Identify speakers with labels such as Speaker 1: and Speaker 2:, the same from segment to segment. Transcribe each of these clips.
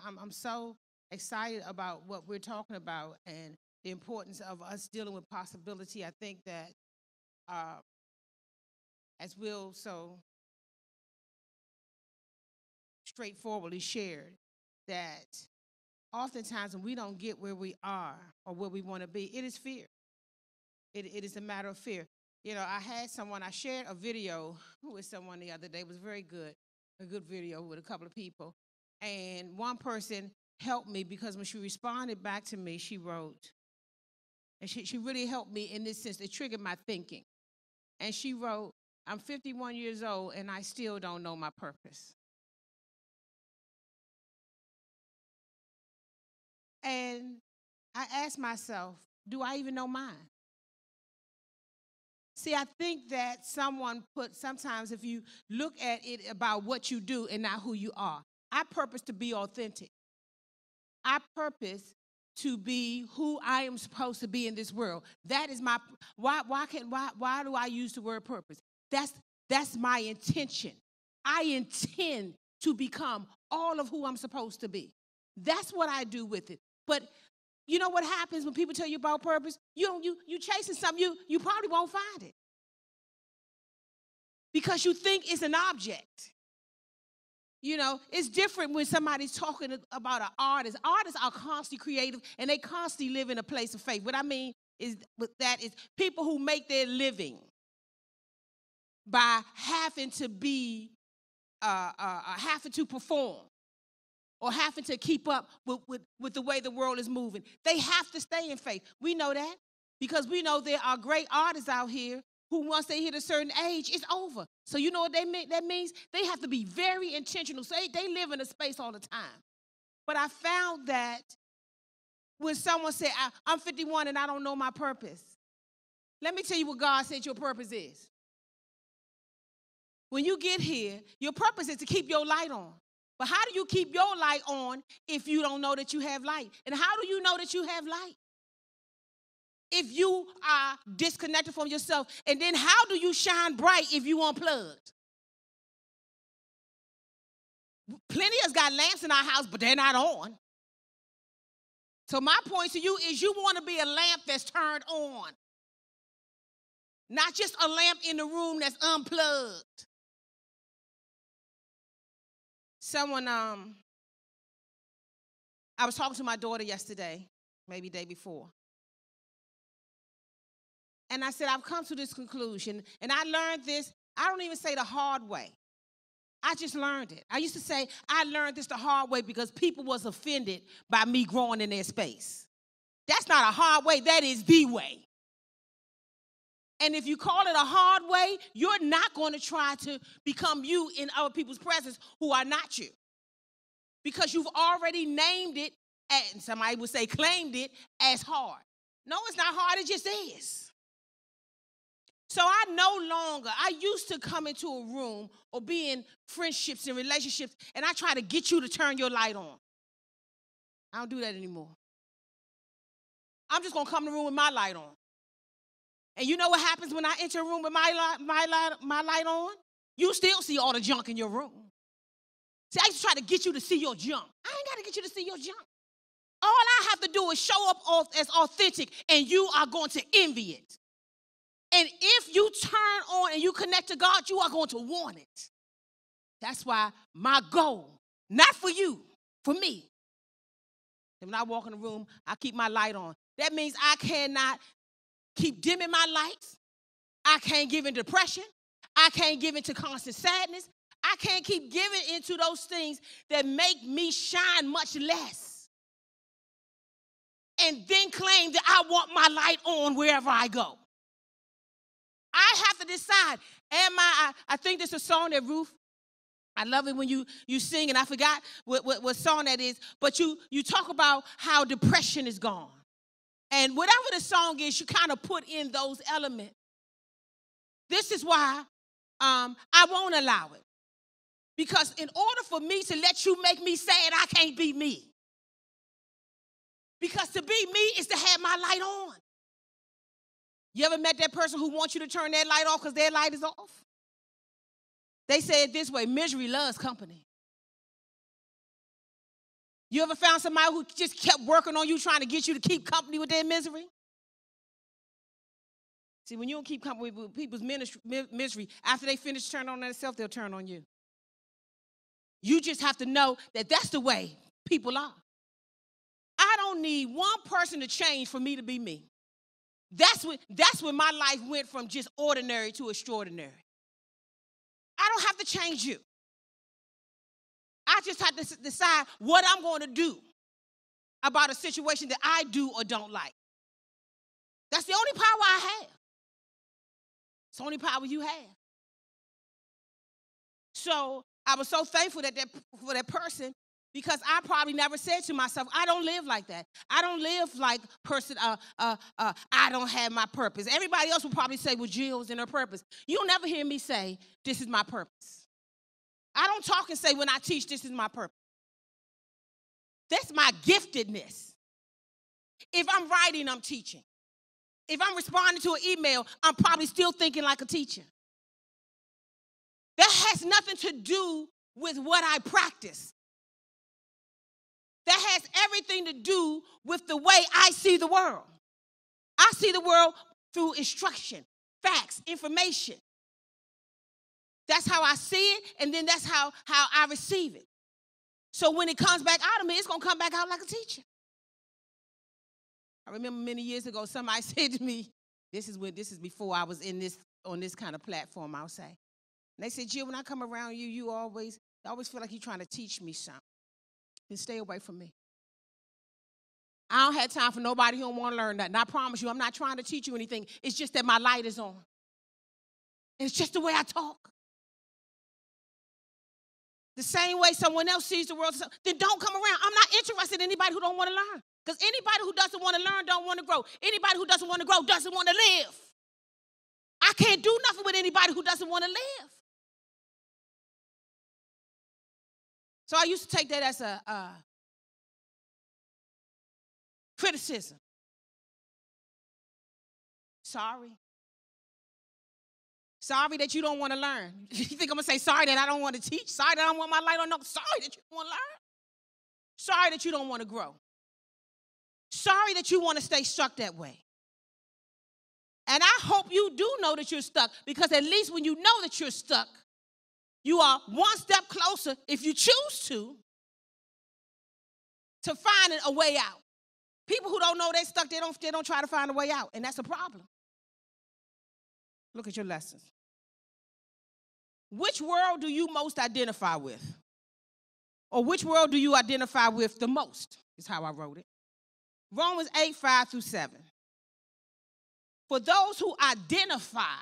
Speaker 1: I'm so excited about what we're talking about and the importance of us dealing with possibility. I think that uh, as Will so straightforwardly shared, that oftentimes when we don't get where we are or where we want to be, it is fear. It is a matter of fear. You know, I shared a video with someone the other day. It was very good, a good video with a couple of people. And one person helped me because when she responded back to me, she wrote, and she really helped me in this sense. It triggered my thinking. And she wrote, I'm 51 years old and I still don't know my purpose. And I asked myself, do I even know mine? See, I think that sometimes if you look at it about what you do and not who you are, I purpose to be authentic. I purpose to be who I am supposed to be in this world. That is my, why do I use the word purpose? That's my intention. I intend to become all of who I'm supposed to be. That's what I do with it. But you know what happens when people tell you about purpose? You chasing something, you probably won't find it. Because you think it's an object. You know, it's different when somebody's talking about an artist. Artists are constantly creative, and they constantly live in a place of faith. What I mean is people who make their living by having to having to perform or having to keep up with the way the world is moving. They have to stay in faith. We know that because we know there are great artists out here who once they hit a certain age, it's over. So you know what that means? They have to be very intentional. So they live in a space all the time. But I found that when someone said, I'm 51 and I don't know my purpose, let me tell you what God said your purpose is. When you get here, your purpose is to keep your light on. But how do you keep your light on if you don't know that you have light? And how do you know that you have light? If you are disconnected from yourself, and then how do you shine bright if you unplugged? Plenty of us got lamps in our house, but they're not on. So my point to you is you want to be a lamp that's turned on, not just a lamp in the room that's unplugged. I was talking to my daughter yesterday, maybe the day before. And I said, I've come to this conclusion, and I learned this, I don't even say the hard way. I just learned it. I used to say, I learned this the hard way because people was offended by me growing in their space. That's not a hard way, that is the way. And if you call it a hard way, you're not going to try to become you in other people's presence who are not you. Because you've already named it, and somebody would say claimed it, as hard. No, it's not hard, it just is. So I used to come into a room or be in friendships and relationships, and I try to get you to turn your light on. I don't do that anymore. I'm just going to come to the room with my light on. And you know what happens when I enter a room with my light on? You still see all the junk in your room. See, I used to try to get you to see your junk. I ain't got to get you to see your junk. All I have to do is show up as authentic, and you are going to envy it. And if you turn on and you connect to God, you are going to want it. That's why my goal, not for you, for me. And when I walk in the room, I keep my light on. That means I cannot keep dimming my lights. I can't give in depression. I can't give into constant sadness. I can't keep giving into those things that make me shine much less. And then claim that I want my light on wherever I go. I have to decide, I think there's a song that Ruth, I love it when you sing, and I forgot what song that is, but you talk about how depression is gone. And whatever the song is, you kind of put in those elements. This is why I won't allow it. Because in order for me to let you make me sad, I can't be me. Because to be me is to have my light on. You ever met that person who wants you to turn their light off because their light is off? They say it this way, misery loves company. You ever found somebody who just kept working on you, trying to get you to keep company with their misery? See, when you don't keep company with people's misery, after they finish turning on themselves, they'll turn on you. You just have to know that that's the way people are. I don't need one person to change for me to be me. That's when my life went from just ordinary to extraordinary. I don't have to change you. I just have to decide what I'm going to do about a situation that I do or don't like. That's the only power I have. It's the only power you have. So I was so thankful for that person, because I probably never said to myself, I don't live like that. I don't live like person, I don't have my purpose. Everybody else will probably say, well, Jill's in her purpose. You'll never hear me say, this is my purpose. I don't talk and say when I teach, this is my purpose. That's my giftedness. If I'm writing, I'm teaching. If I'm responding to an email, I'm probably still thinking like a teacher. That has nothing to do with what I practice. That has everything to do with the way I see the world. I see the world through instruction, facts, information. That's how I see it, and then that's how I receive it. So when it comes back out of me, it's going to come back out like a teacher. I remember many years ago, somebody said to me, this is before I was on this kind of platform, I'll say. And they said, Jill, when I come around you, you always feel like you're trying to teach me something. Then stay away from me. I don't have time for nobody who don't want to learn that. And I promise you, I'm not trying to teach you anything. It's just that my light is on. And it's just the way I talk. The same way someone else sees the world, then don't come around. I'm not interested in anybody who don't want to learn. Because anybody who doesn't want to learn don't want to grow. Anybody who doesn't want to grow doesn't want to live. I can't do nothing with anybody who doesn't want to live. So I used to take that as a criticism. Sorry. Sorry that you don't want to learn. You think I'm going to say sorry that I don't want to teach? Sorry that I don't want my light on? No, sorry that you don't want to learn. Sorry that you don't want to grow. Sorry that you want to stay stuck that way. And I hope you do know that you're stuck, because at least when you know that you're stuck, you are one step closer, if you choose to finding a way out. People who don't know they're stuck, they don't try to find a way out, and that's a problem. Look at your lessons. Which world do you most identify with? Or which world do you identify with the most, is how I wrote it. Romans 8, 5 through 7. For those who identify,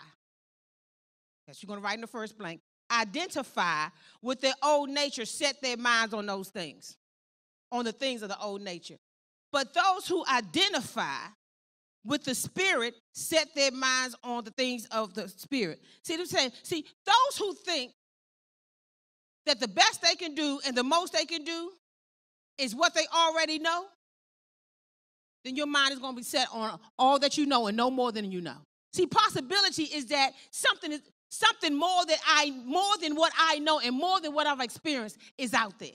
Speaker 1: yes, you're going to write in the first blank, identify with their old nature, set their minds on those things, on the things of the old nature. But those who identify with the Spirit set their minds on the things of the Spirit. See what I'm saying? See, those who think that the best they can do and the most they can do is what they already know, then your mind is going to be set on all that you know and no more than you know. See, possibility is that something more than what I know and more than what I've experienced is out there.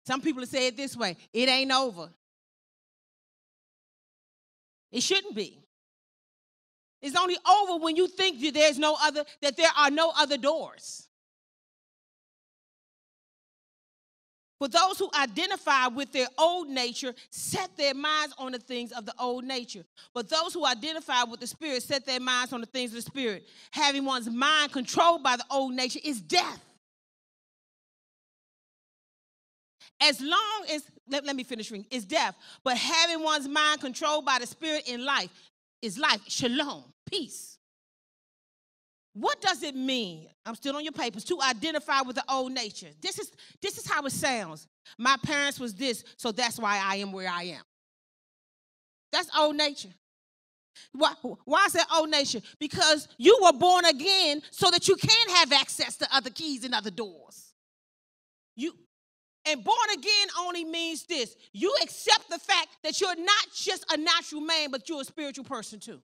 Speaker 1: Some people say it this way: it ain't over. It shouldn't be. It's only over when you think that there are no other doors. For those who identify with their old nature set their minds on the things of the old nature. But those who identify with the Spirit set their minds on the things of the Spirit. Having one's mind controlled by the old nature is death. As long as, let me finish reading, is death. But having one's mind controlled by the Spirit in life is life. Shalom, peace. What does it mean? I'm still on your papers. To identify with the old nature. This is how it sounds. My parents was this, so that's why I am where I am. That's old nature. Why is that old nature? Because you were born again so that you can have access to other keys and other doors. And born again only means this: you accept the fact that you're not just a natural man, but you're a spiritual person too.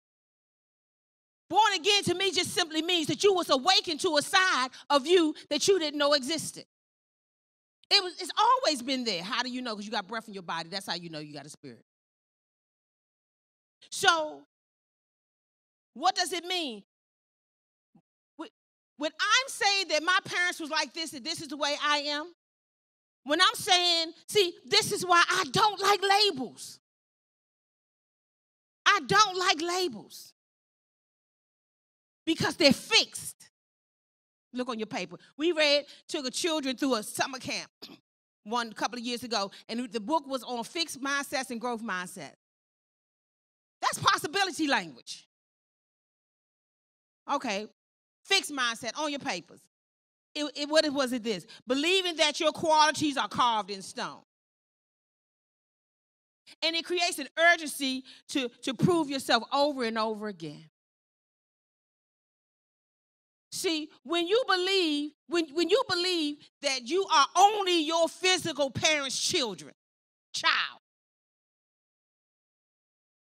Speaker 1: Born again to me just simply means that you was awakened to a side of you that you didn't know existed. It's always been there. How do you know? Because you got breath in your body. That's how you know you got a spirit. So, what does it mean? When I'm saying that my parents was like this and this is the way I am, when I'm saying, see, this is why I don't like labels. I don't like labels because they're fixed. Look on your paper. We took a children through a summer camp a couple of years ago, and the book was on fixed mindsets and growth mindset. That's possibility language. Okay, fixed mindset on your papers. What was it this? Believing that your qualities are carved in stone. And it creates an urgency to prove yourself over and over again. See, when you believe that you are only your physical parents' child,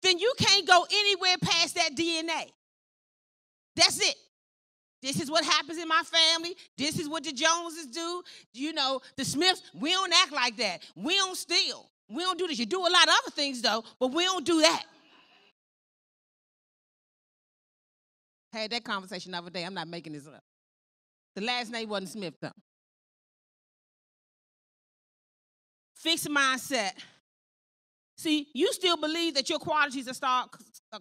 Speaker 1: then you can't go anywhere past that DNA. That's it. This is what happens in my family. This is what the Joneses do. You know, the Smiths, we don't act like that. We don't steal. We don't do this. You do a lot of other things, though, but we don't do that. I had that conversation the other day. I'm not making this up. The last name wasn't Smith, though. Fixed mindset. See, you still believe that your qualities are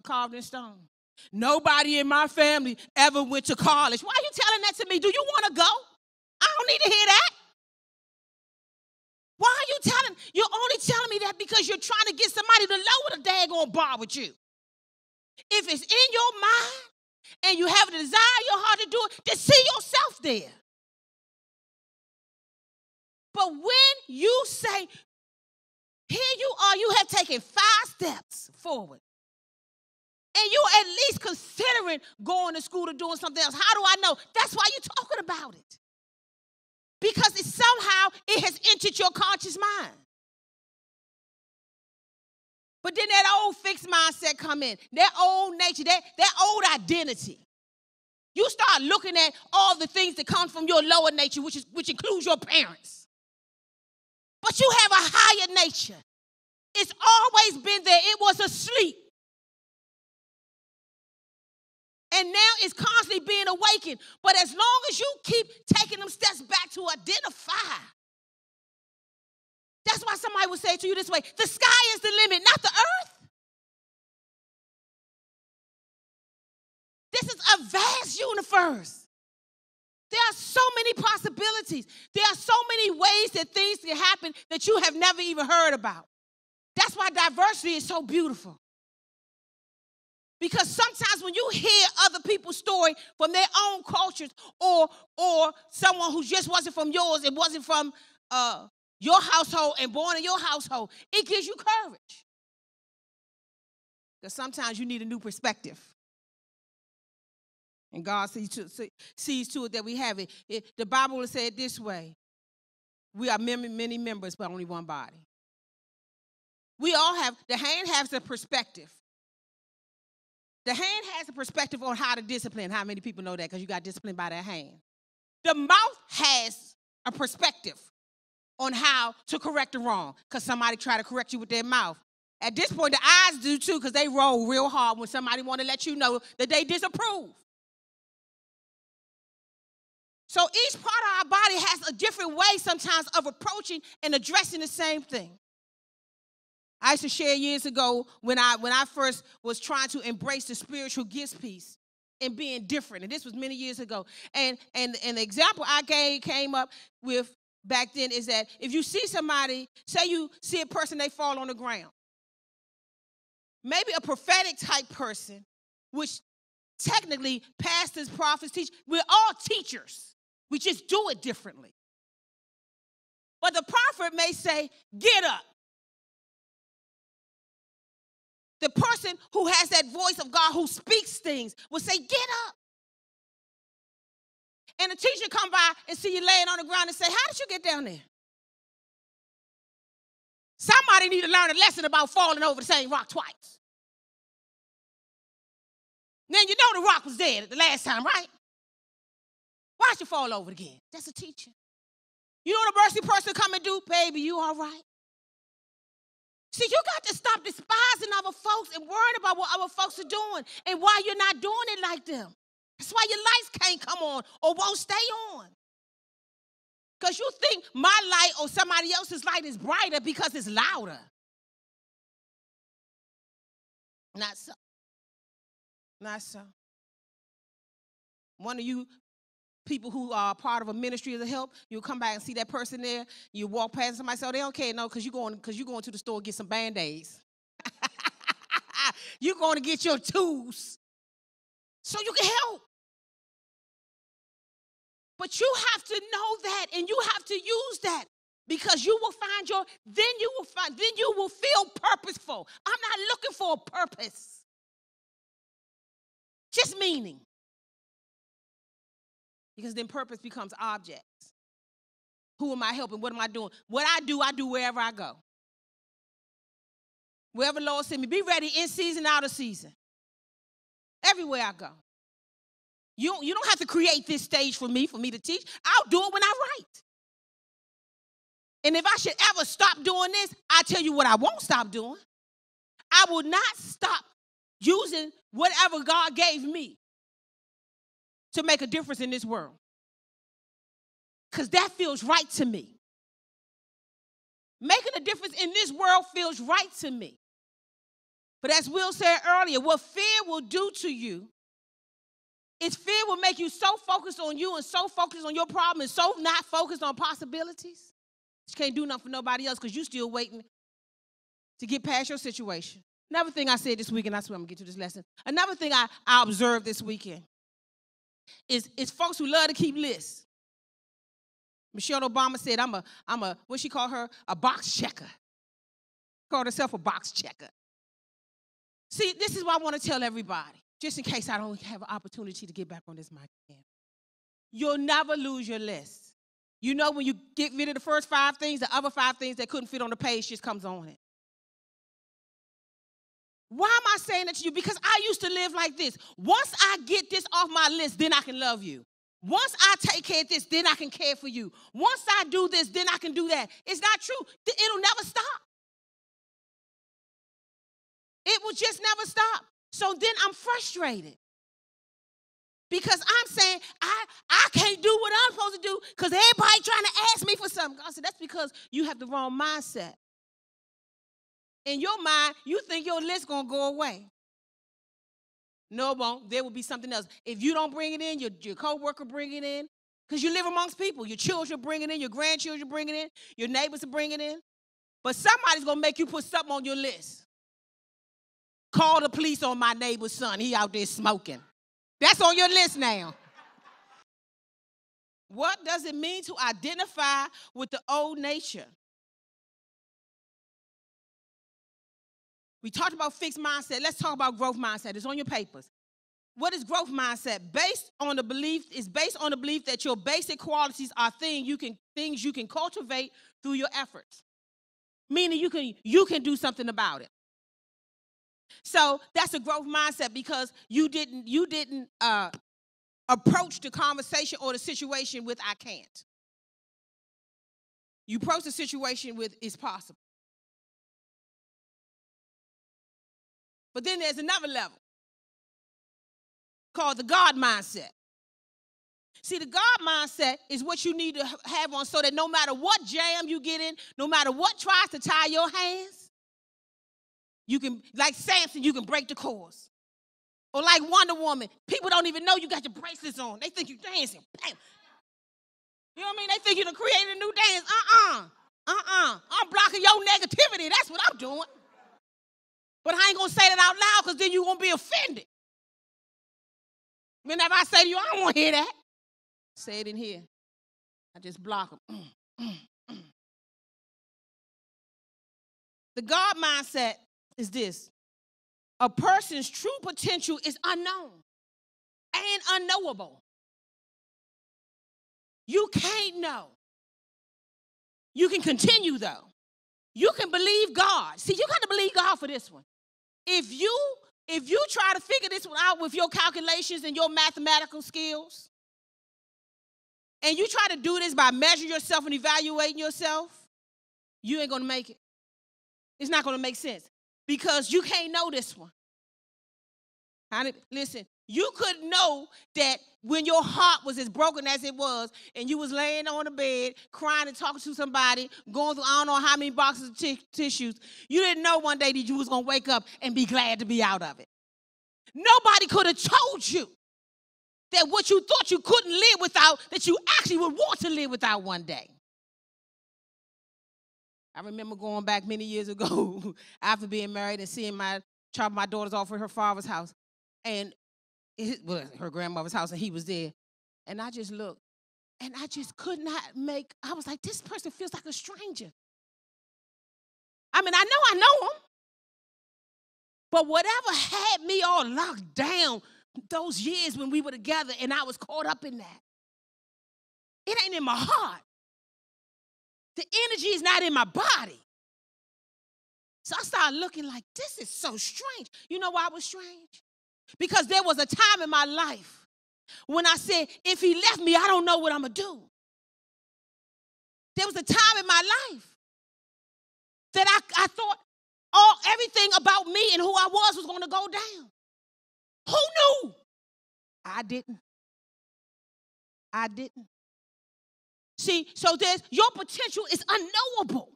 Speaker 1: carved in stone. Nobody in my family ever went to college. Why are you telling that to me? Do you want to go? I don't need to hear that. Why are you telling? You're only telling me that because you're trying to get somebody to lower the daggone bar with you. If it's in your mind and you have a desire in your heart to do it, then see yourself there. But when you say, here you are, you have taken 5 steps forward. And you're at least considering going to school or doing something else. How do I know? That's why you're talking about it. Because it has entered your conscious mind. But then that old fixed mindset come in. That old nature, that old identity. You start looking at all the things that come from your lower nature, which includes your parents. But you have a higher nature. It's always been there. It was asleep. And now it's constantly being awakened. But as long as you keep taking them steps back to identify, that's why somebody would say to you this way, the sky is the limit, not the earth. This is a vast universe. There are so many possibilities. There are so many ways that things can happen that you have never even heard about. That's why diversity is so beautiful. Because sometimes when you hear other people's story from their own cultures or someone who just wasn't from yours and wasn't from your household and born in your household, it gives you courage. Because sometimes you need a new perspective. And God sees to it that we have it. The Bible will say it this way. We are many members, but only one body. We all have, the hand has a perspective. The hand has a perspective on how to discipline. How many people know that? Because you got disciplined by that hand. The mouth has a perspective on how to correct the wrong. Because somebody try to correct you with their mouth. At this point, the eyes do too, because they roll real hard when somebody want to let you know that they disapprove. So each part of our body has a different way sometimes of approaching and addressing the same thing. I used to share years ago when I first was trying to embrace the spiritual gifts piece and being different. And this was many years ago. And the example I came up with back then is that if you see somebody, say you see a person, they fall on the ground. Maybe a prophetic type person, which technically pastors, prophets, teach. We're all teachers. We just do it differently. But the prophet may say, get up. The person who has that voice of God who speaks things will say, get up. And the teacher come by and see you laying on the ground and say, how did you get down there? Somebody need to learn a lesson about falling over the same rock twice. Now you know the rock was dead the last time, right? Why'd you fall over again? That's a teacher. You know the mercy person come and you, baby, you all right? See, you got to stop despising other folks and worrying about what other folks are doing and why you're not doing it like them. That's why your lights can't come on or won't stay on. Because you think my light or somebody else's light is brighter because it's louder. Not so. Not so. One of you people who are part of a ministry of the help, you'll come back and see that person there. You walk past somebody, say, oh, they don't care, no, because you're going to the store to get some Band-Aids. You're going to get your tools so you can help. But you have to know that, and you have to use that, because you will find then you will feel purposeful. I'm not looking for a purpose. Just meaning. Because then purpose becomes objects. Who am I helping? What am I doing? What I do wherever I go. Wherever the Lord send me. Be ready in season, out of season. Everywhere I go. You don't have to create this stage for me to teach. I'll do it when I write. And if I should ever stop doing this, I tell you what I won't stop doing. I will not stop using whatever God gave me to make a difference in this world. Because that feels right to me. Making a difference in this world feels right to me. But as Will said earlier, what fear will do to you is fear will make you so focused on you and so focused on your problem and so not focused on possibilities. You can't do nothing for nobody else because you're still waiting to get past your situation. Another thing I said this weekend, I swear I'm going to get to this lesson. Another thing I observed this weekend is folks who love to keep lists. Michelle Obama said, I'm a what she called her? A box checker. Called herself a box checker. See, this is what I want to tell everybody, just in case I don't have an opportunity to get back on this mic again. You'll never lose your list. You know, when you get rid of the first 5 things, the other 5 things that couldn't fit on the page just comes on it. Why am I saying that to you? Because I used to live like this. Once I get this off my list, then I can love you. Once I take care of this, then I can care for you. Once I do this, then I can do that. It's not true. It'll never stop. It will just never stop. So then I'm frustrated. Because I'm saying, I can't do what I'm supposed to do because everybody trying to ask me for something. God said, that's because you have the wrong mindset. In your mind, you think your list going to go away. No, it won't. There will be something else. If you don't bring it in, your co-worker bring it in. Because you live amongst people. Your children bring it in. Your grandchildren bring it in. Your neighbors are bringing it in. But somebody's going to make you put something on your list. Call the police on my neighbor's son. He out there smoking. That's on your list now. What does it mean to identify with the old nature? We talked about fixed mindset. Let's talk about growth mindset. It's on your papers. What is growth mindset? Based on the belief that your basic qualities are things you can cultivate through your efforts. Meaning you can do something about it. So that's a growth mindset because you didn't approach the conversation or the situation with I can't. You approach the situation with it's possible. But then there's another level called the God mindset. See, the God mindset is what you need to have on so that no matter what jam you get in, no matter what tries to tie your hands, you can, like Samson, you can break the cords. Or like Wonder Woman, people don't even know you got your bracelets on. They think you're dancing. Bam. You know what I mean? They think you done created a new dance. I'm blocking your negativity. That's what I'm doing. But I ain't going to say that out loud because then you're going to be offended. Whenever I say to you, I don't want to hear that. Say it in here. I just block them. The God mindset is this. A person's true potential is unknown and unknowable. You can't know. You can continue, though. You can believe God. See, you got to believe God for this one. If you try to figure this one out with your calculations and your mathematical skills, and you try to do this by measuring yourself and evaluating yourself, you ain't going to make it. It's not going to make sense because you can't know this one. Listen, you couldn't know that when your heart was as broken as it was and you was laying on the bed, crying and talking to somebody, going through I don't know how many boxes of tissues, you didn't know one day that you was going to wake up and be glad to be out of it. Nobody could have told you that what you thought you couldn't live without, that you actually would want to live without one day. I remember going back many years ago after being married and seeing my daughters off at her father's house. And her grandmother's house, and he was there. And I just looked, and I just could not I was like, this person feels like a stranger. I mean, I know him. But whatever had me all locked down those years when we were together and I was caught up in that, it ain't in my heart. The energy is not in my body. So I started looking like, this is so strange. You know why it was strange? Because there was a time in my life when I said, if he left me, I don't know what I'm going to do. There was a time in my life that I thought everything about me and who I was going to go down. Who knew? I didn't. See, so your potential is unknowable.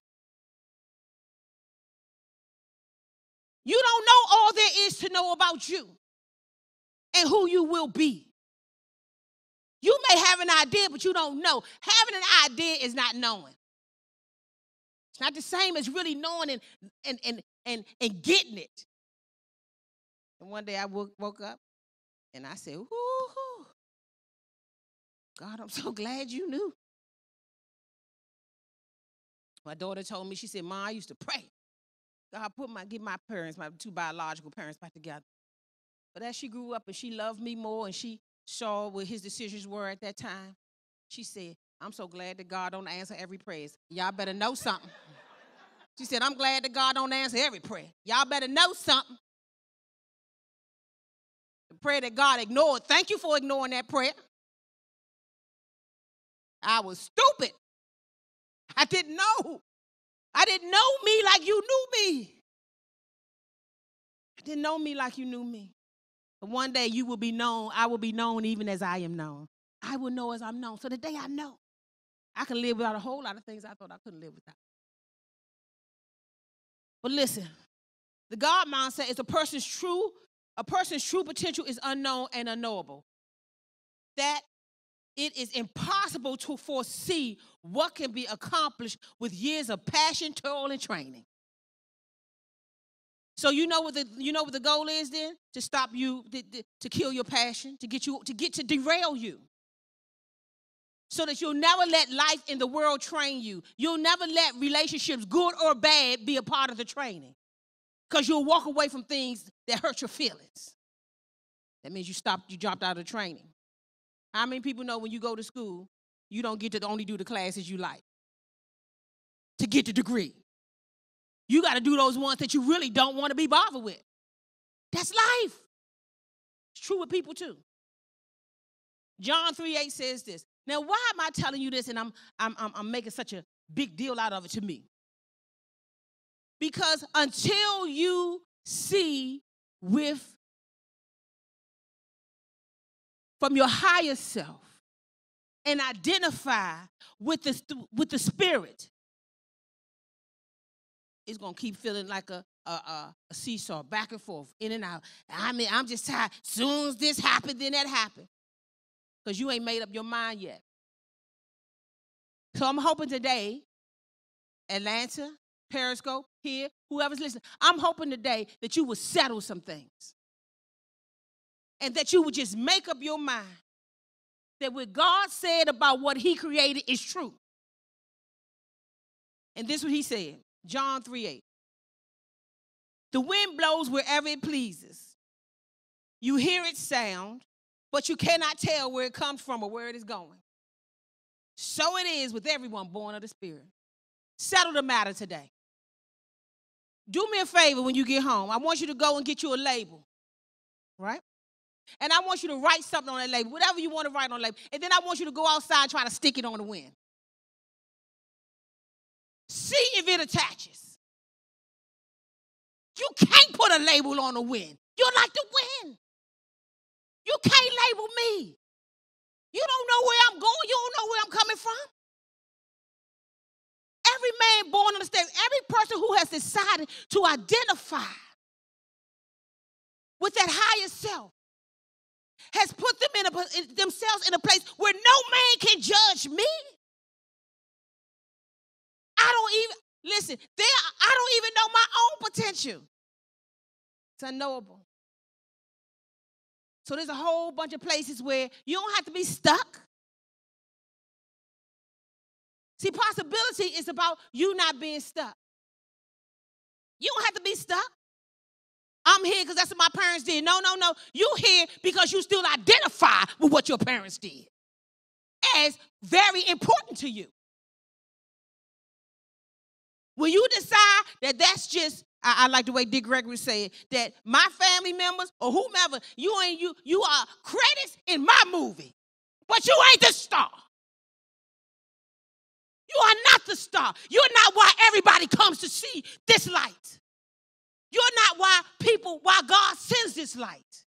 Speaker 1: You don't know all there is to know about you and who you will be. You may have an idea, but you don't know. Having an idea is not knowing. It's not the same as really knowing and getting it. And one day I woke up and I said, whoo, God, I'm so glad you knew. My daughter told me, she said, Ma, I used to pray. God get my parents, my two biological parents back together. But as she grew up and she loved me more and she saw what his decisions were at that time, she said, I'm so glad that God don't answer every prayer. Y'all better know something. She said, I'm glad that God don't answer every prayer. Y'all better know something. The prayer that God ignored, thank you for ignoring that prayer. I was stupid. I didn't know. I didn't know me like you knew me. I didn't know me like you knew me. But one day you will be known. I will be known even as I am known. I will know as I'm known. So the day I know, I can live without a whole lot of things I thought I couldn't live without. But listen, the God mindset is a person's true potential is unknown and unknowable. That it is impossible to foresee what can be accomplished with years of passion, toil, and training. So you know what the goal is then? To stop you, to kill your passion, to derail you. So that you'll never let life in the world train you. You'll never let relationships, good or bad, be a part of the training. Because you'll walk away from things that hurt your feelings. That means you dropped out of training. How many people know when you go to school, you don't get to only do the classes you like to get the degree? You got to do those ones that you really don't want to be bothered with. That's life. It's true with people too. John 3:8 says this. Now, why am I telling you this and I'm making such a big deal out of it to me? Because until you see from your higher self and identify with the spirit, it's going to keep feeling like a seesaw, back and forth, in and out. I mean, I'm just tired. Soon as this happened, then that happened. Because you ain't made up your mind yet. So I'm hoping today, Atlanta, Periscope, here, whoever's listening, I'm hoping today that you will settle some things. And that you would just make up your mind that what God said about what he created is true. And this is what he said, John 3:8. The wind blows wherever it pleases. You hear its sound, but you cannot tell where it comes from or where it is going. So it is with everyone born of the Spirit. Settle the matter today. Do me a favor when you get home. I want you to go and get you a label, right? And I want you to write something on that label, whatever you want to write on the label. And then I want you to go outside and try to stick it on the wind. See if it attaches. You can't put a label on a win. You're like the win. You can't label me. You don't know where I'm going. You don't know where I'm coming from. Every man born on the stage, every person who has decided to identify with that higher self has put themselves in a place where no man can judge me. I don't even know my own potential. It's unknowable. So there's a whole bunch of places where you don't have to be stuck. See, possibility is about you not being stuck. You don't have to be stuck. I'm here because that's what my parents did. No. You here because you still identify with what your parents did as very important to you. When you decide that that's just, I like the way Dick Gregory said, that my family members or whomever, you are credits in my movie, but you ain't the star. You are not the star. You're not why everybody comes to see this light. You're not why God sends this light.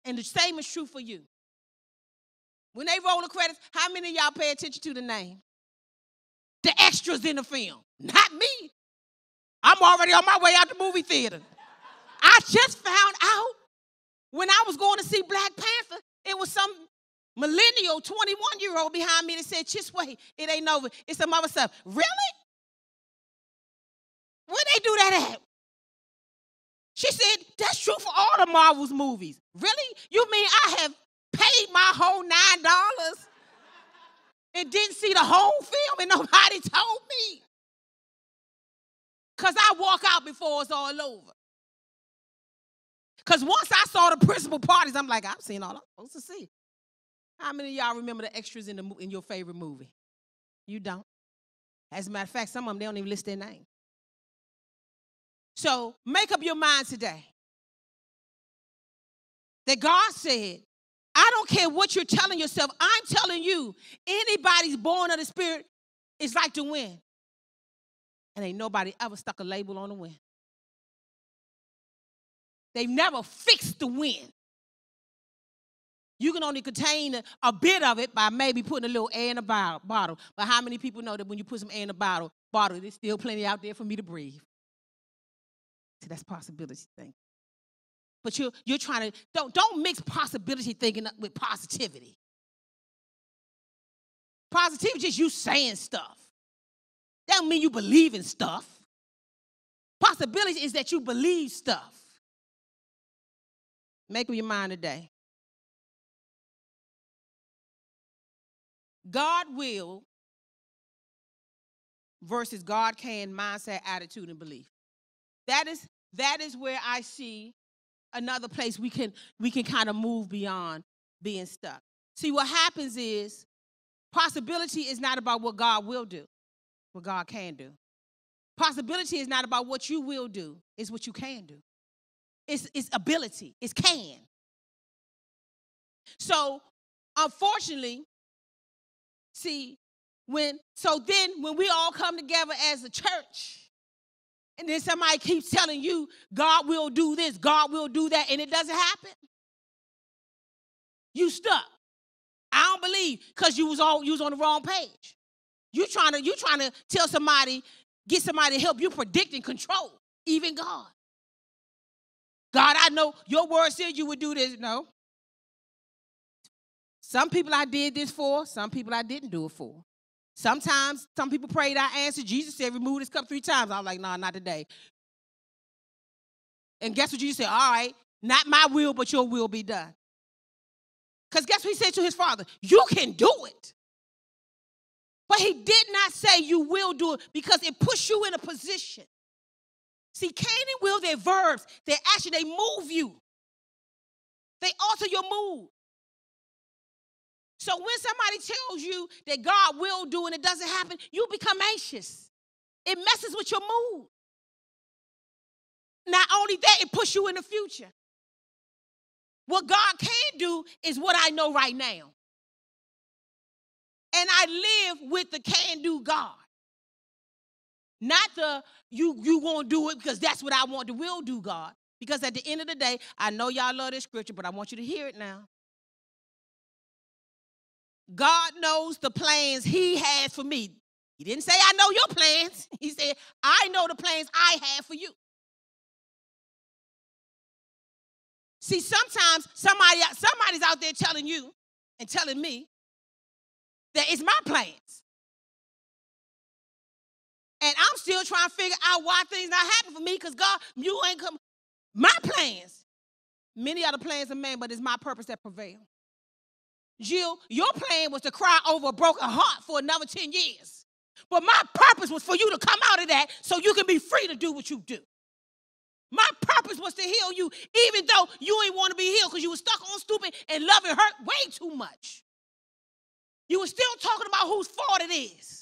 Speaker 1: And the same is true for you. When they roll the credits, how many of y'all pay attention to the name? The extras in the film. Not me. I'm already on my way out the movie theater. I just found out when I was going to see Black Panther, it was some millennial 21-year-old behind me that said, just wait, it ain't over. It's some other stuff. Really? Where they do that at? She said, that's true for all the Marvel's movies. Really? You mean I have paid my whole $9 and didn't see the whole film and nobody told me? Because I walk out before it's all over. Because once I saw the principal parties, I'm like, I've seen all I'm supposed to see. How many of y'all remember the extras in your favorite movie? You don't. As a matter of fact, some of them, they don't even list their name. So make up your mind today that God said, I don't care what you're telling yourself. I'm telling you, anybody's born of the Spirit is like to win. And ain't nobody ever stuck a label on the win. They've never fixed the win. You can only contain a bit of it by maybe putting a little air in a bottle. But how many people know that when you put some air in a bottle, there's still plenty out there for me to breathe? See, that's possibility thinking. But you're trying to, don't mix possibility thinking up with positivity. Positivity is just you saying stuff. That don't mean you believe in stuff. Possibility is that you believe stuff. Make up your mind today. God will versus God can mindset, attitude, and belief. That is where I see another place we can kind of move beyond being stuck. See, what happens is possibility is not about what God will do, what God can do. Possibility is not about what you will do, it's what you can do. It's ability, it's can. So, unfortunately, see, when we all come together as a church, and then somebody keeps telling you, God will do this, God will do that, and it doesn't happen, you stuck. I don't believe because you was on the wrong page. You trying to tell somebody, get somebody to help you predict and control, even God. God, I know your word said you would do this. No. Some people I did this for, some people I didn't do it for. Sometimes some people prayed, I answered. Jesus said, remove this cup 3 times. I was like, no, not today. And guess what Jesus said? All right, not my will, but your will be done. Because guess what he said to his father? You can do it. But he did not say you will do it because it puts you in a position. See, can and will, they're verbs. They're action. They move you. They alter your mood. So when somebody tells you that God will do and it doesn't happen, you become anxious. It messes with your mood. Not only that, it puts you in the future. What God can do is what I know right now. And I live with the can-do God. Not the you won't do it because that's what I want to will do, God. Because at the end of the day, I know y'all love this scripture, but I want you to hear it now. God knows the plans he has for me. He didn't say, I know your plans. He said, I know the plans I have for you. See, sometimes somebody's out there telling you and telling me that it's my plans. And I'm still trying to figure out why things not happening for me because God, you ain't come. My plans. Many are the plans of man, but it's my purpose that prevail. Jill, your plan was to cry over a broken heart for another 10 years. But my purpose was for you to come out of that so you can be free to do what you do. My purpose was to heal you, even though you ain't want to be healed because you were stuck on stupid and loving hurt way too much. You were still talking about whose fault it is.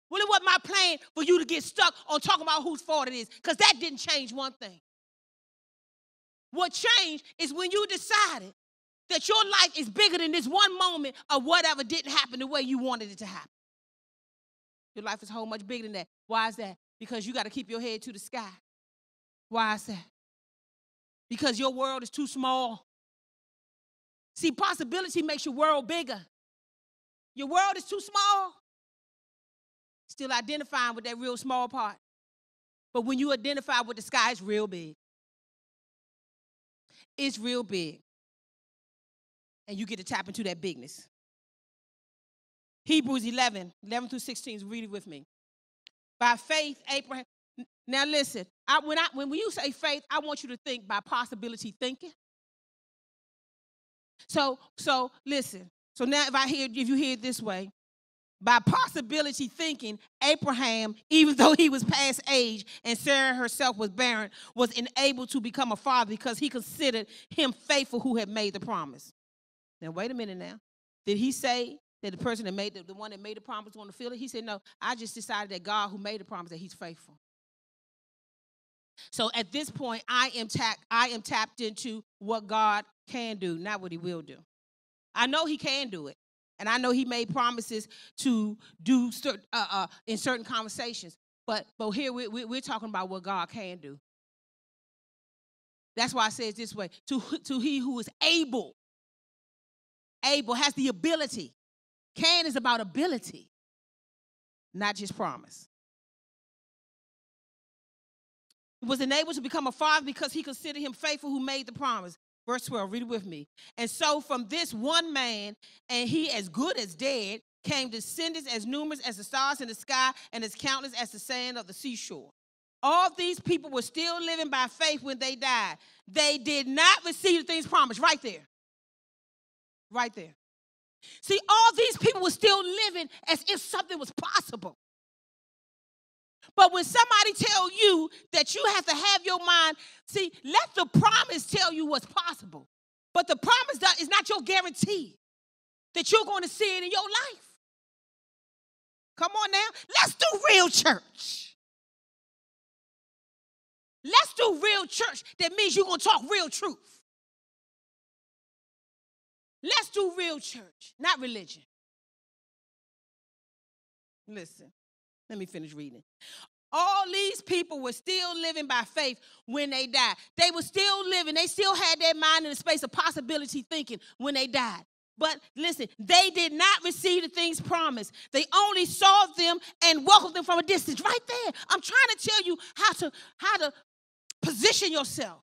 Speaker 1: Well, it wasn't my plan for you to get stuck on talking about whose fault it is because that didn't change one thing. What changed is when you decided that your life is bigger than this one moment of whatever didn't happen the way you wanted it to happen. Your life is a whole much bigger than that. Why is that? Because you got to keep your head to the sky. Why is that? Because your world is too small. See, possibility makes your world bigger. Your world is too small. Still identifying with that real small part. But when you identify with the sky, it's real big. It's real big. And you get to tap into that bigness. Hebrews 11 through 16, read it with me. By faith, Abraham. Now listen, when you say faith, I want you to think by possibility thinking. So listen. So now if you hear it this way, by possibility thinking, Abraham, even though he was past age and Sarah herself was barren, was enabled to become a father because he considered him faithful who had made the promise. Now wait a minute now. Did he say that the person that made the one that made the promise was going to feel it? He said, no, I just decided that God who made the promise, that he's faithful. So at this point, I am tapped into what God can do, not what he will do. I know he can do it. And I know he made promises to do in certain conversations. But here we're talking about what God can do. That's why I say it this way. To he who is able has the ability. Can is about ability, not just promise. He was enabled to become a father because he considered him faithful who made the promise. Verse 12, read it with me. And so from this one man, and he as good as dead, came descendants as numerous as the stars in the sky and as countless as the sand of the seashore. All these people were still living by faith when they died. They did not receive the things promised. Right there. Right there. See, all these people were still living as if something was possible. But when somebody tells you that you have to have your mind, see, let the promise tell you what's possible. But the promise is not your guarantee that you're going to see it in your life. Come on now. Let's do real church. Let's do real church. That means you're going to talk real truth. Let's do real church, not religion. Listen, let me finish reading. All these people were still living by faith when they died. They were still living. They still had their mind in the space of possibility thinking when they died. But listen, they did not receive the things promised. They only saw them and welcomed them from a distance. Right there. I'm trying to tell you how to position yourself.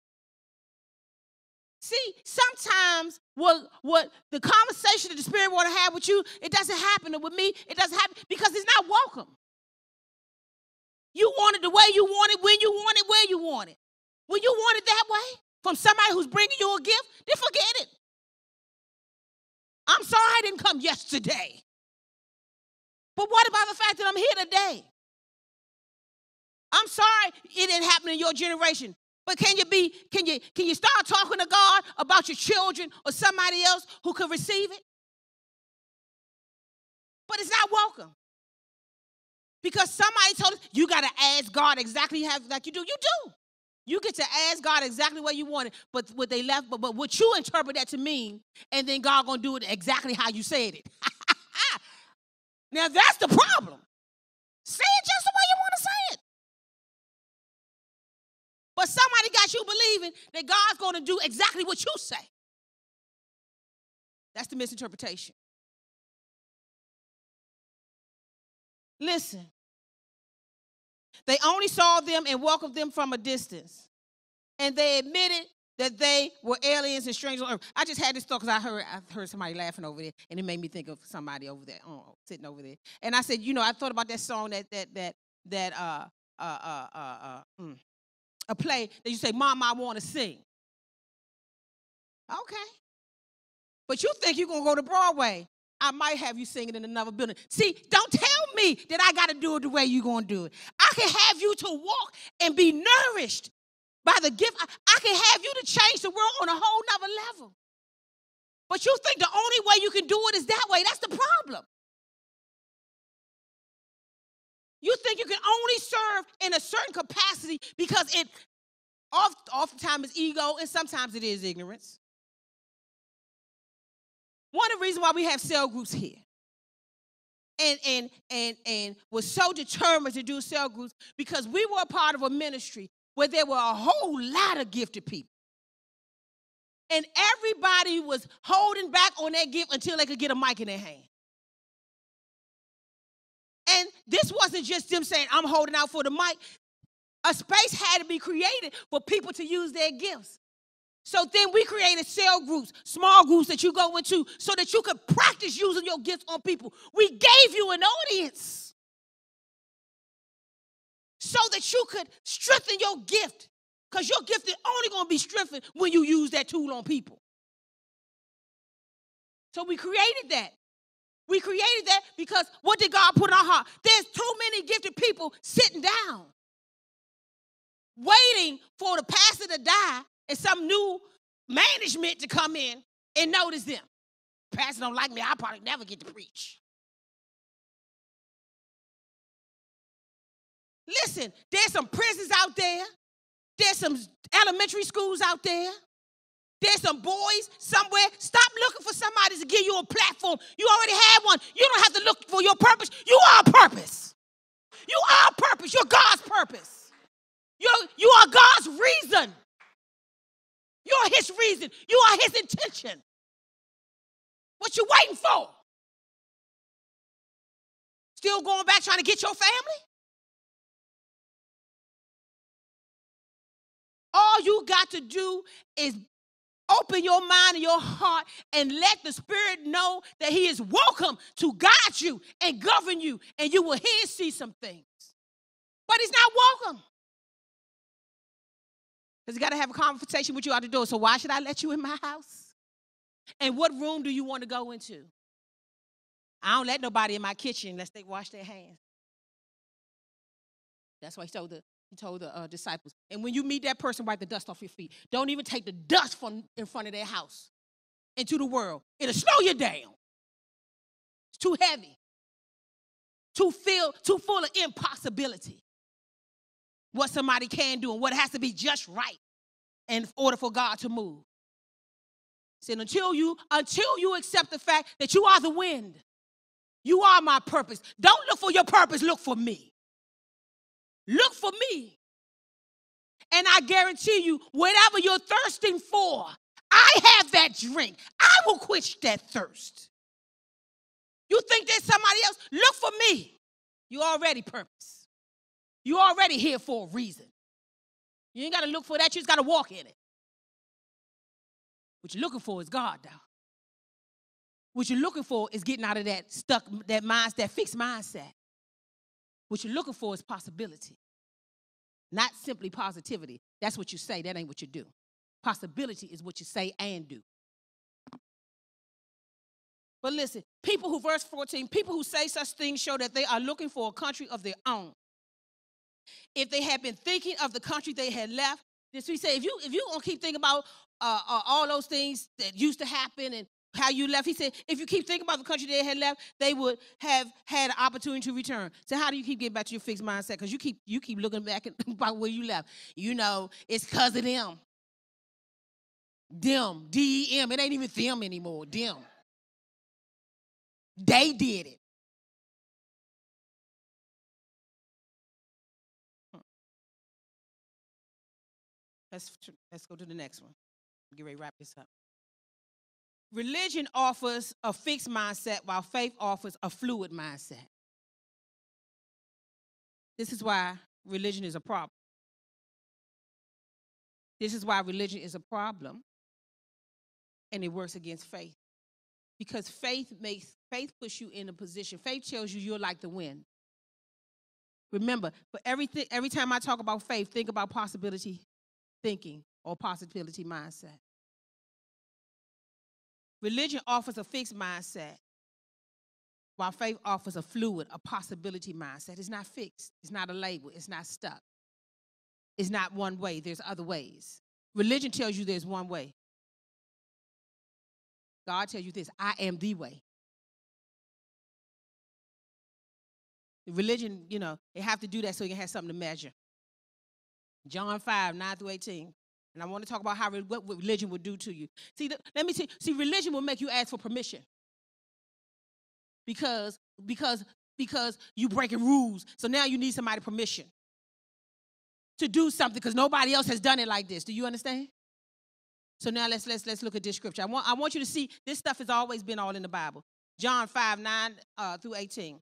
Speaker 1: See, sometimes what the conversation that the Spirit want to have with you, it doesn't happen. And with me, it doesn't happen because it's not welcome. You want it the way you want it, when you want it, where you want it. When you want it that way, from somebody who's bringing you a gift, then forget it. I'm sorry I didn't come yesterday. But what about the fact that I'm here today? I'm sorry it didn't happen in your generation. But can you start talking to God about your children or somebody else who could receive it? But it's not welcome. Because somebody told us, you got to ask God exactly like you do. You do. You get to ask God exactly what you want it, but what they left, but what you interpret that to mean, and then God going to do it exactly how you said it. Now, that's the problem. See? But somebody got you believing that God's going to do exactly what you say. That's the misinterpretation. Listen. They only saw them and welcomed them from a distance. And they admitted that they were aliens and strangers on earth. I just had this thought because I heard somebody laughing over there, and it made me think of somebody over there, sitting over there. And I said, I thought about that song a play that you say, Mom, I want to sing. Okay. But you think you're going to go to Broadway. I might have you singing in another building. See, don't tell me that I got to do it the way you're going to do it. I can have you to walk and be nourished by the gift. I can have you to change the world on a whole nother level. But you think the only way you can do it is that way. That's the problem. You think you can only serve in a certain capacity because it oftentimes is ego and sometimes it is ignorance. One of the reasons why we have cell groups here and was so determined to do cell groups because we were a part of a ministry where there were a whole lot of gifted people. And everybody was holding back on their gift until they could get a mic in their hand. And this wasn't just them saying, I'm holding out for the mic. A space had to be created for people to use their gifts. So then we created cell groups, small groups that you go into so that you could practice using your gifts on people. We gave you an audience so that you could strengthen your gift because your gift is only going to be strengthened when you use that tool on people. So we created that. We created that because what did God put in our heart? There's too many gifted people sitting down, waiting for the pastor to die and some new management to come in and notice them. Pastor don't like me, I'll probably never get to preach. Listen, there's some prisons out there. There's some elementary schools out there. There's some boys somewhere. Stop looking for somebody to give you a platform. You already have one. You don't have to look for your purpose. You are a purpose. You are a purpose. You're God's purpose. You are God's reason. You're his reason. You are his intention. What you waiting for? Still going back trying to get your family? All you got to do is open your mind and your heart and let the Spirit know that he is welcome to guide you and govern you, and you will hear and see some things. But he's not welcome. Because he got to have a conversation with you out the door. So why should I let you in my house? And what room do you want to go into? I don't let nobody in my kitchen unless they wash their hands. That's why he told the disciples. And when you meet that person, wipe the dust off your feet. Don't even take the dust from in front of their house into the world. It'll slow you down. It's too heavy. Too full of impossibility. What somebody can do and what has to be just right in order for God to move. Said until you accept the fact that you are the wind. You are my purpose. Don't look for your purpose, look for me. Look for me. And I guarantee you, whatever you're thirsting for, I have that drink. I will quench that thirst. You think there's somebody else? Look for me. You already purpose. You already here for a reason. You ain't got to look for that. You just got to walk in it. What you're looking for is God, though. What you're looking for is getting out of that that fixed mindset. What you're looking for is possibility, not simply positivity. That's what you say. That ain't what you do. Possibility is what you say and do. But listen, verse 14, people who say such things show that they are looking for a country of their own. If they had been thinking of the country they had left, this we say, if you gonna keep thinking about all those things that used to happen and how you left, he said, if you keep thinking about the country they had left, they would have had an opportunity to return. So how do you keep getting back to your fixed mindset? Because you keep looking back about where you left. You know, it's because of them. Them, D-E-M. It ain't even them anymore. Them. They did it. Let's go to the next one. Get ready to wrap this up. Religion offers a fixed mindset while faith offers a fluid mindset. This is why religion is a problem. This is why religion is a problem and it works against faith. Because faith puts you in a position. Faith tells you you're like the wind. Remember, for every time I talk about faith, think about possibility thinking or possibility mindset. Religion offers a fixed mindset, while faith offers a fluid, a possibility mindset. It's not fixed. It's not a label. It's not stuck. It's not one way. There's other ways. Religion tells you there's one way. God tells you this: I am the way. Religion, they have to do that so you can have something to measure. John 5, 9-18. And I want to talk about what religion will do to you. See, let me see, religion will make you ask for permission. Because you breaking rules. So now you need somebody's permission to do something because nobody else has done it like this. Do you understand? So now let's look at this scripture. I want you to see this stuff has always been all in the Bible. John 5, 9-18.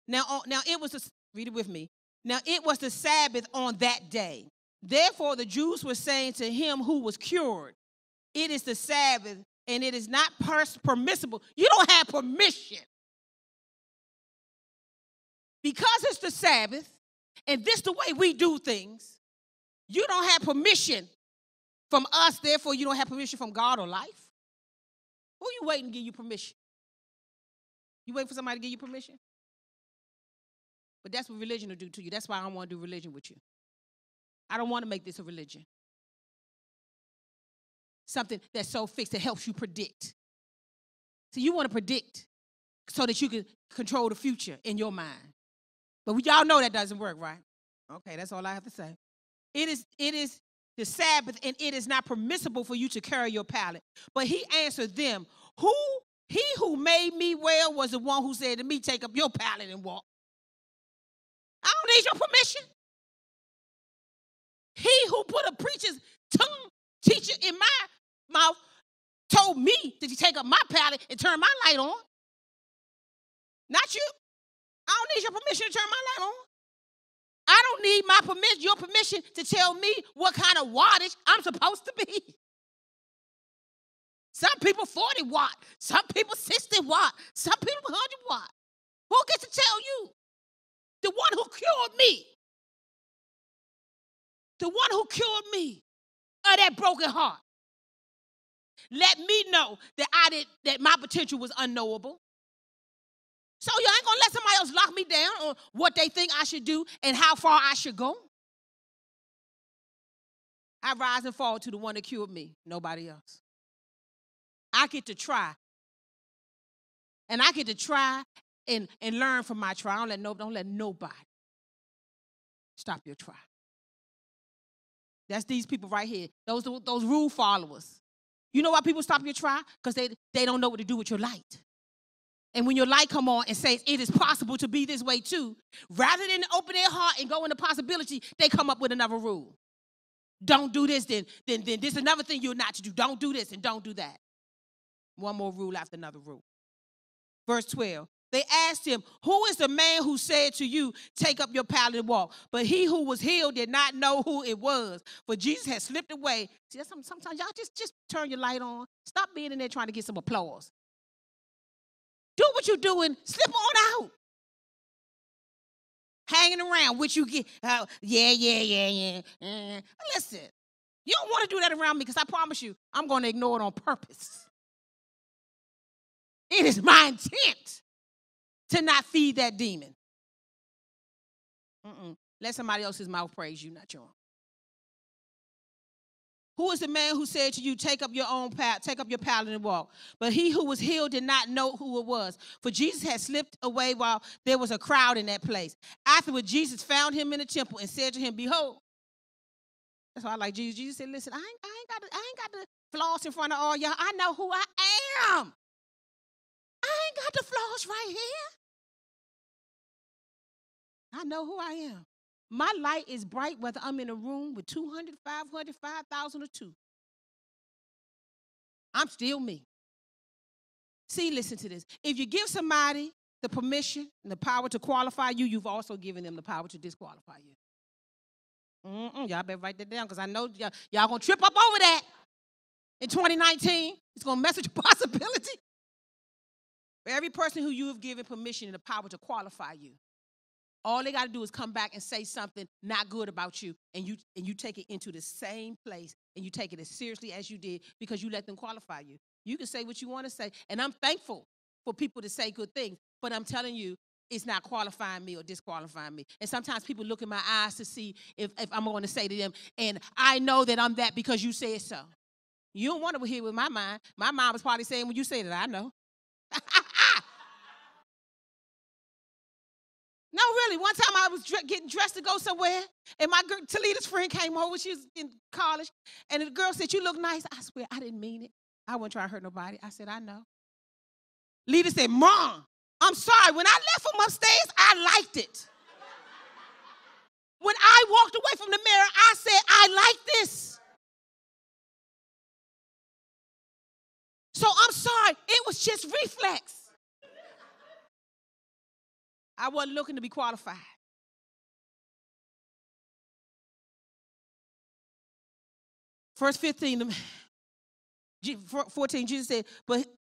Speaker 1: Now it was read it with me. Now it was the Sabbath on that day. Therefore the Jews were saying to him who was cured, it is the Sabbath and it is not permissible. You don't have permission. Because it's the Sabbath and this the way we do things, you don't have permission from us, therefore you don't have permission from God or life. Who you waiting to give you permission? You waiting for somebody to give you permission? But that's what religion will do to you. That's why I don't want to do religion with you. I don't want to make this a religion. Something that's so fixed that helps you predict. So you want to predict so that you can control the future in your mind. But y'all know that doesn't work, right? Okay, that's all I have to say. It is the Sabbath, and it is not permissible for you to carry your pallet. But he answered them, he who made me well was the one who said to me, take up your pallet and walk. I don't need your permission. He who put a preacher's tongue teacher in my mouth told me to take up my pallet and turn my light on. Not you. I don't need your permission to turn my light on. I don't need your permission to tell me what kind of wattage I'm supposed to be. Some people 40 watt, some people 60 watt, some people 100 watt. Who gets to tell you? The one who cured me. The one who cured me of that broken heart. Let me know that my potential was unknowable. So you ain't gonna let somebody else lock me down on what they think I should do and how far I should go. I rise and fall to the one that cured me, nobody else. I get to try. And I get to try and learn from my try. Don't let nobody stop your try. That's these people right here. Those rule followers. You know why people stop your try? Because they don't know what to do with your light. And when your light come on and says it is possible to be this way too, rather than open their heart and go into possibility, they come up with another rule. Don't do this, then this is another thing you're not to do. Don't do this and don't do that. One more rule after another rule. Verse 12. They asked him, who is the man who said to you, take up your pallet and walk? But he who was healed did not know who it was, for Jesus had slipped away. See, sometimes y'all just turn your light on. Stop being in there trying to get some applause. Do what you're doing. Slip on out. Hanging around, which you get, yeah. Listen, you don't want to do that around me because I promise you, I'm going to ignore it on purpose. It is my intent to not feed that demon. Let somebody else's mouth praise you, not yours. Who is the man who said to you, take up your pallet and walk? But he who was healed did not know who it was, for Jesus had slipped away while there was a crowd in that place. Afterward, Jesus found him in the temple and said to him, behold. That's why I like Jesus. Jesus said, listen, I ain't got to floss in front of all y'all. I know who I am. I ain't got the floss right here. I know who I am. My light is bright whether I'm in a room with 200, 500, 5,000, or 2. I'm still me. See, listen to this. If you give somebody the permission and the power to qualify you, you've also given them the power to disqualify you. Y'all better write that down because I know y'all going to trip up over that in 2019. It's going to mess with your possibility. For every person who you have given permission and the power to qualify you, all they got to do is come back and say something not good about you, and you take it into the same place, and you take it as seriously as you did because you let them qualify you. You can say what you want to say, and I'm thankful for people to say good things, but I'm telling you, it's not qualifying me or disqualifying me. And sometimes people look in my eyes to see if I'm going to say to them, and I know that I'm that because you said so. You don't want to hear with my mind. My mind was probably saying when you say that, I know. No, really. One time I was getting dressed to go somewhere, and my girl, Talita's friend came over. She was in college, and the girl said, "You look nice." I swear, I didn't mean it. I wasn't trying to hurt nobody. I said, "I know." Lita said, "Mom, I'm sorry. When I left from upstairs, I liked it. When I walked away from the mirror, I said, I like this. So I'm sorry. It was just reflex. I wasn't looking to be qualified." Verse 14, Jesus said,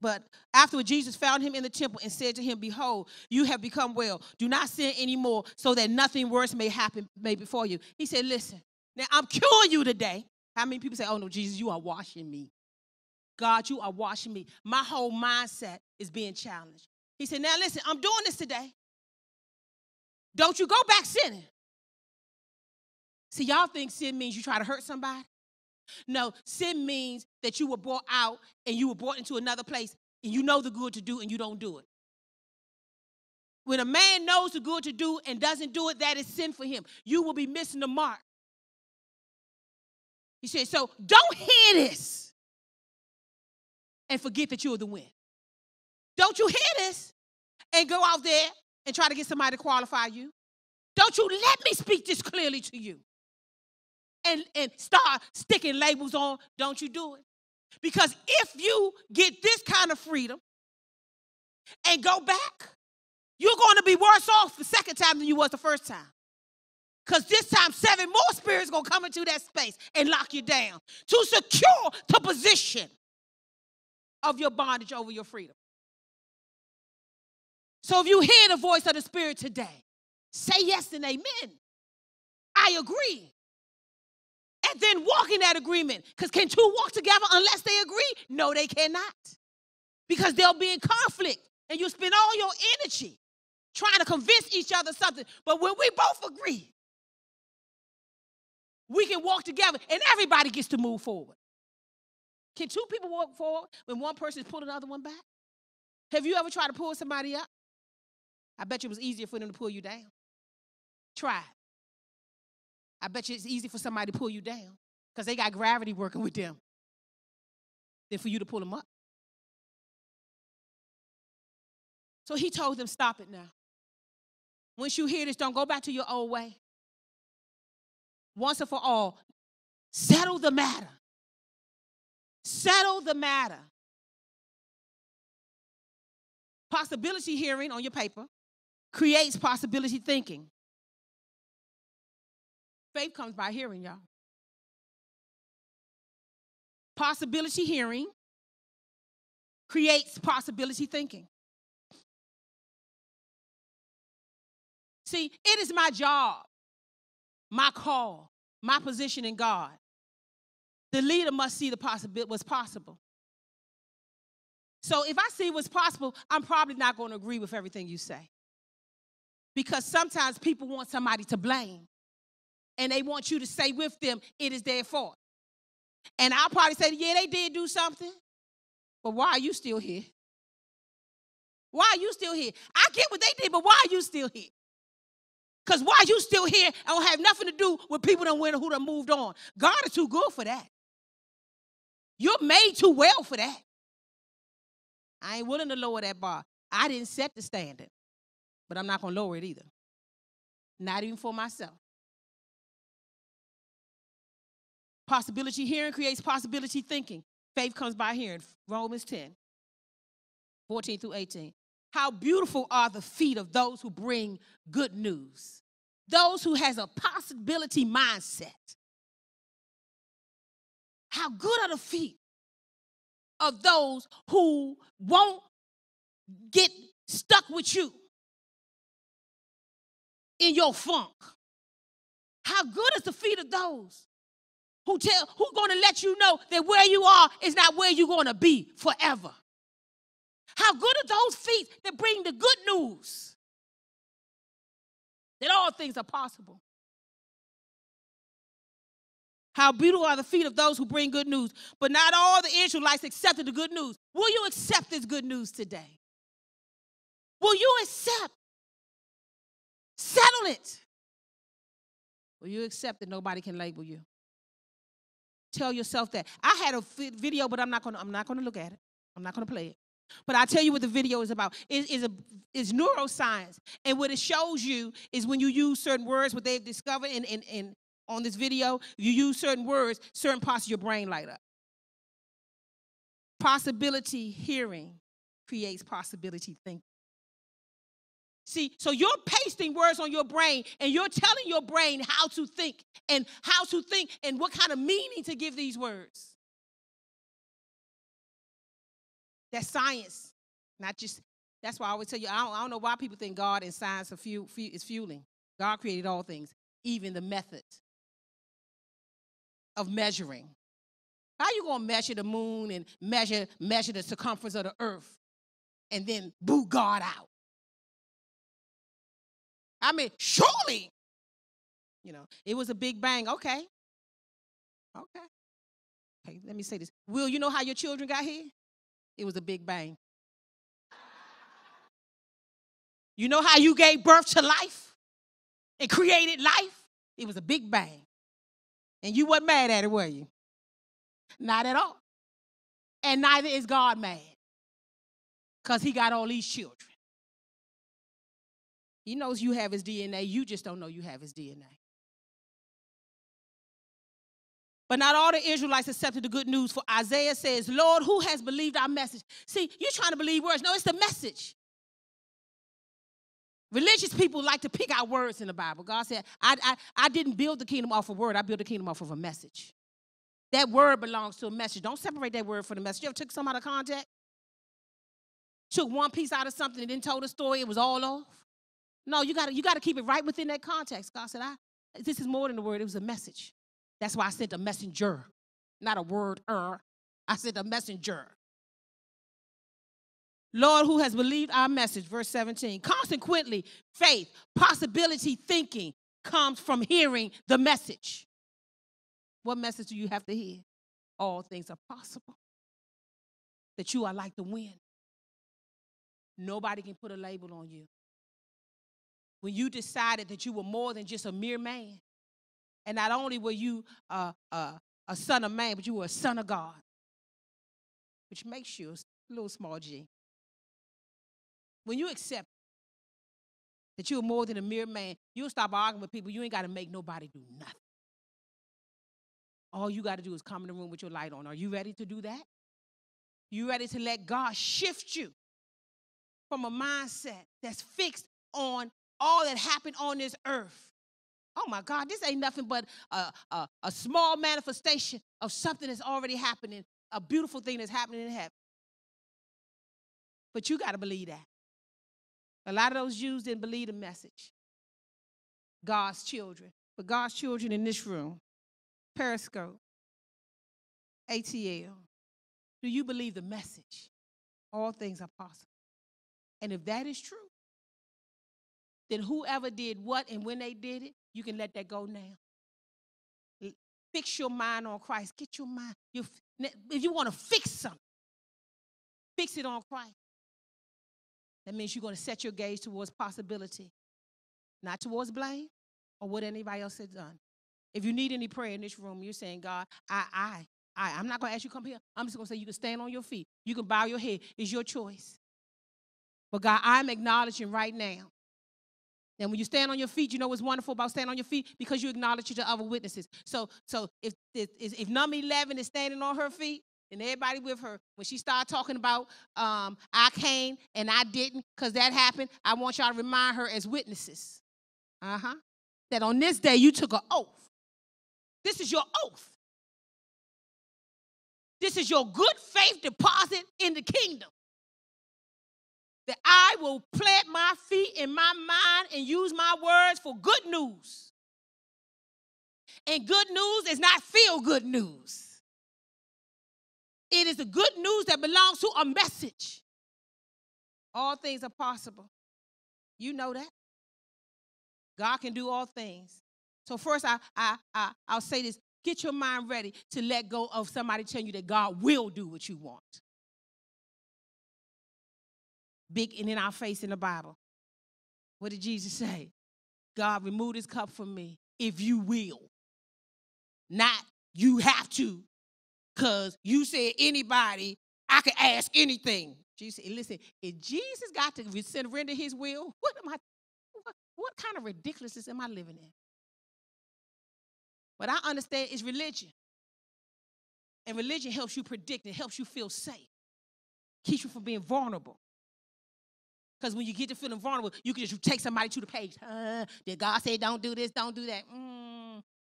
Speaker 1: but afterward Jesus found him in the temple and said to him, "Behold, you have become well. Do not sin anymore so that nothing worse may befall you." He said, "Listen, now I'm curing you today." How many people say, "Oh no, Jesus, you are washing me. God, you are washing me." My whole mindset is being challenged. He said, "Now listen, I'm doing this today. Don't you go back sinning." See, y'all think sin means you try to hurt somebody. No, sin means that you were brought out and you were brought into another place and you know the good to do and you don't do it. When a man knows the good to do and doesn't do it, that is sin for him. You will be missing the mark. He said, so don't hear this and forget that you're the win. Don't you hear this and go out there and try to get somebody to qualify you. Don't you let me speak this clearly to you. And start sticking labels on, don't you do it. Because if you get this kind of freedom and go back, you're going to be worse off the second time than you was the first time. Because this time, 7 more spirits going to come into that space and lock you down to secure the position of your bondage over your freedom. So if you hear the voice of the Spirit today, say yes and amen. I agree. And then walk in that agreement. Because can 2 walk together unless they agree? No, they cannot. Because they'll be in conflict. And you spend all your energy trying to convince each other something. But when we both agree, we can walk together and everybody gets to move forward. Can 2 people walk forward when one person is pulling the other one back? Have you ever tried to pull somebody up? I bet you it was easier for them to pull you down. Try it. I bet you it's easy for somebody to pull you down because they got gravity working with them than for you to pull them up. So he told them, stop it now. Once you hear this, don't go back to your old way. Once and for all, settle the matter. Settle the matter. Possibility hearing on your paper creates possibility thinking. Faith comes by hearing, y'all. Possibility hearing creates possibility thinking. See, it is my job, my call, my position in God. The leader must see what's possible. So if I see what's possible, I'm probably not going to agree with everything you say. Because sometimes people want somebody to blame. And they want you to say with them, it is their fault. And I'll probably say, yeah, they did do something. But why are you still here? Why are you still here? I get what they did, but why are you still here? Because why are you still here? I don't have nothing to do with people who done moved on. God is too good for that. You're made too well for that. I ain't willing to lower that bar. I didn't set the standard, but I'm not going to lower it either. Not even for myself. Possibility hearing creates possibility thinking. Faith comes by hearing. Romans 10, 14 through 18. How beautiful are the feet of those who bring good news. Those who has a possibility mindset. How good are the feet of those who won't get stuck with you in your funk. How good is the feet of those who's going to let you know that where you are is not where you're going to be forever. How good are those feet that bring the good news that all things are possible. How beautiful are the feet of those who bring good news. But not all the Israelites accepted the good news. Will you accept this good news today? Will you accept? Settle it. Will you accept that nobody can label you? Tell yourself that. I had a video, but I'm not going to look at it. I'm not going to play it. But I'll tell you what the video is about. It's neuroscience. And what it shows you is when you use certain words, what they've discovered in on this video, you use certain words, certain parts of your brain light up. Possibility hearing creates possibility thinking. See, so you're pasting words on your brain, and you're telling your brain how to think and what kind of meaning to give these words. That's science, not just, that's why I always tell you, I don't know why people think God and science is fueling. God created all things, even the method of measuring. How you going to measure the moon and measure the circumference of the earth and then boot God out? I mean, surely, it was a big bang. Okay, let me say this. Will, you know how your children got here? It was a big bang. You know how you gave birth to life and created life? It was a big bang. And you weren't mad at it, were you? Not at all. And neither is God mad, because he got all these children. He knows you have his DNA. You just don't know you have his DNA. But not all the Israelites accepted the good news, for Isaiah says, Lord, who has believed our message? See, you're trying to believe words. No, it's the message. Religious people like to pick out words in the Bible. God said, I didn't build the kingdom off a word. I built the kingdom off of a message. That word belongs to a message. Don't separate that word from the message. You ever took some out of context? Took one piece out of something and then told a story, it was all off? No, you gotta keep it right within that context. God said, this is more than a word, it was a message. That's why I sent a messenger, not a word. I sent a messenger. Lord, who has believed our message, verse 17. Consequently, faith, possibility thinking comes from hearing the message. What message do you have to hear? All things are possible. That you are like the wind. Nobody can put a label on you. When you decided that you were more than just a mere man, and not only were you a son of man, but you were a son of God, which makes you a little small g. When you accept that you're more than a mere man, you'll stop arguing with people. You ain't got to make nobody do nothing. All you got to do is come in the room with your light on. Are you ready to do that? You ready to let God shift you from a mindset that's fixed on all that happened on this earth? Oh, my God, this ain't nothing but a small manifestation of something that's already happening, a beautiful thing that's happening in heaven. But you got to believe that. A lot of those Jews didn't believe the message. God's children. But God's children in this room, Periscope, ATL, do you believe the message? All things are possible. And if that is true, then whoever did what and when they did it, you can let that go now. Fix your mind on Christ. Get your mind. If you want to fix something, fix it on Christ. That means you're going to set your gaze towards possibility, not towards blame or what anybody else has done. If you need any prayer in this room, you're saying, God, I'm not going to ask you to come here. I'm just going to say you can stand on your feet. You can bow your head. It's your choice. But God, I'm acknowledging right now And when you stand on your feet, you know what's wonderful about standing on your feet? Because you acknowledge the other witnesses. So if number 11 is standing on her feet, and everybody with her, when she started talking about I came and I didn't because that happened, I want y'all to remind her as witnesses. That on this day you took an oath. This is your oath. This is your good faith deposit in the kingdom. That I will plant my feet in my mind and use my words for good news. And good news is not feel-good news. It is the good news that belongs to a message. All things are possible. You know that. God can do all things. So first, I'll say this. Get your mind ready to let go of somebody telling you that God will do what you want. Big and in our face in the Bible. What did Jesus say? God, remove this cup from me if you will. Not you have to, because you said anybody, I can ask anything. Jesus said, listen, if Jesus got to surrender his will, what kind of ridiculousness am I living in? What I understand is religion. And religion helps you predict. It helps you feel safe. Keeps you from being vulnerable. Because when you get to feeling vulnerable, you can just take somebody to the page. Did God say don't do this, don't do that?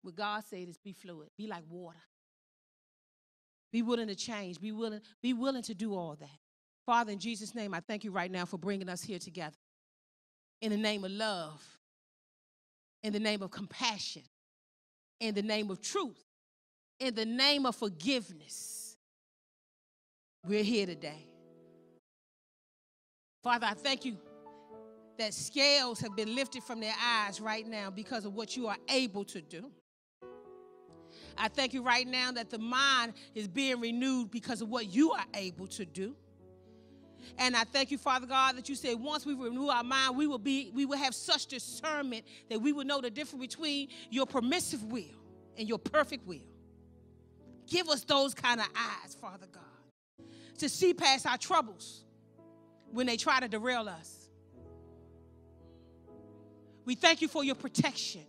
Speaker 1: What God said is be fluid. Be like water. Be willing to change. Be willing to do all that. Father, in Jesus' name, I thank you right now for bringing us here together. In the name of love. In the name of compassion. In the name of truth. In the name of forgiveness. We're here today. Father, I thank you that scales have been lifted from their eyes right now because of what you are able to do. I thank you right now that the mind is being renewed because of what you are able to do. And I thank you, Father God, that you said once we renew our mind, we will have such discernment that we will know the difference between your permissive will and your perfect will. Give us those kind of eyes, Father God, to see past our troubles when they try to derail us. We thank you for your protection.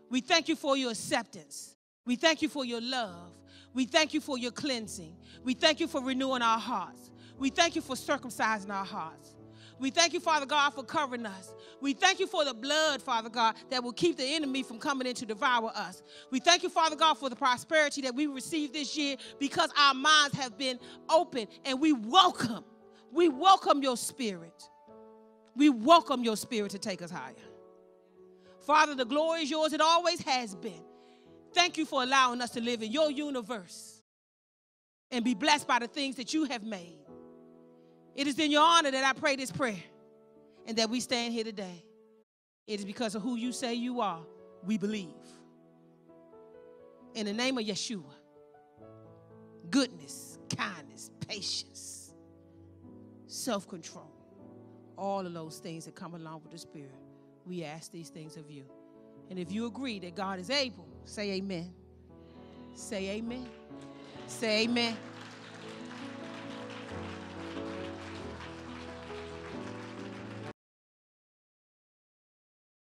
Speaker 1: We thank you for your acceptance. We thank you for your love. We thank you for your cleansing. We thank you for renewing our hearts. We thank you for circumcising our hearts. We thank you, Father God, for covering us. We thank you for the blood, Father God, that will keep the enemy from coming in to devour us. We thank you, Father God, for the prosperity that we received this year because our minds have been open, and we welcome your spirit. We welcome your spirit to take us higher. Father, the glory is yours. It always has been. Thank you for allowing us to live in your universe and be blessed by the things that you have made. It is in your honor that I pray this prayer and that we stand here today. It is because of who you say you are, we believe. In the name of Yeshua, goodness, kindness, patience, self-control, all of those things that come along with the Spirit, we ask these things of you. And if you agree that God is able, say amen. Say amen. Say amen.